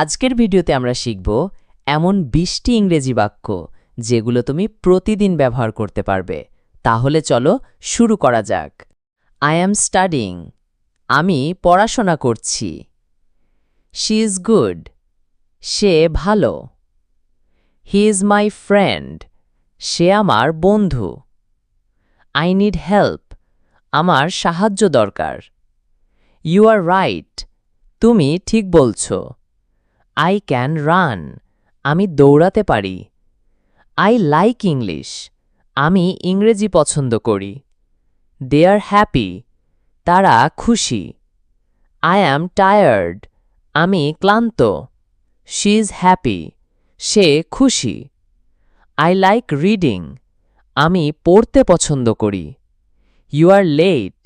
আজকের ভিডিওতে আমরা শিখব এমন 20টি ইংরেজি বাক্য যেগুলো তুমি প্রতিদিন ব্যবহার করতে পারবে। তাহলে চলো শুরু করা যাক। আই অ্যাম স্টাডিং, আমি পড়াশোনা করছি। শি ইজ গুড, সে ভালো। হি ইজ মাই ফ্রেন্ড, সে আমার বন্ধু। আই নিড হেল্প, আমার সাহায্য দরকার। ইউ আর রাইট, তুমি ঠিক বলছো। আই ক্যান রান, আমি দৌড়াতে পারি। আই লাইক ইংলিশ, আমি ইংরেজি পছন্দ করি। দে আর হ্যাপি, তারা খুশি। আই অ্যাম টায়ার্ড, আমি ক্লান্ত। শি ইজ হ্যাপি, সে খুশি। আই লাইক রিডিং, আমি পড়তে পছন্দ করি। ইউ আর লেট,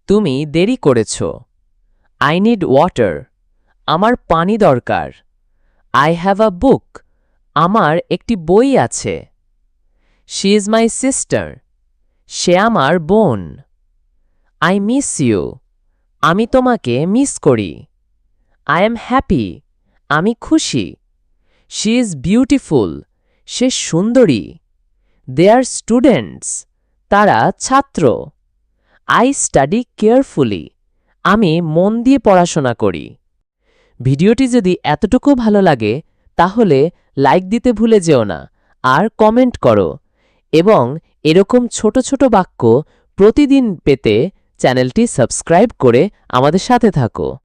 তুমি দেরি করেছ। আই নিড ওয়াটার, আমার পানি দরকার। আই হ্যাভ আ বুক, আমার একটি বই আছে। শি ইজ মাই সিস্টার, সে আমার বোন। আই মিস ইউ, আমি তোমাকে মিস করি। আই এম হ্যাপি, আমি খুশি। শি ইজ বিউটিফুল, সে সুন্দরী। দে আর স্টুডেন্টস, তারা ছাত্র। আই স্টাডি কেয়ারফুলি, আমি মন দিয়ে পড়াশোনা করি। ভিডিওটি যদি এতটুকু ভালো লাগে তাহলে লাইক দিতে ভুলে যেও না আর কমেন্ট করো, এবং এরকম ছোট ছোট বাক্য প্রতিদিন পেতে চ্যানেলটি সাবস্ক্রাইব করে আমাদের সাথে থাকো।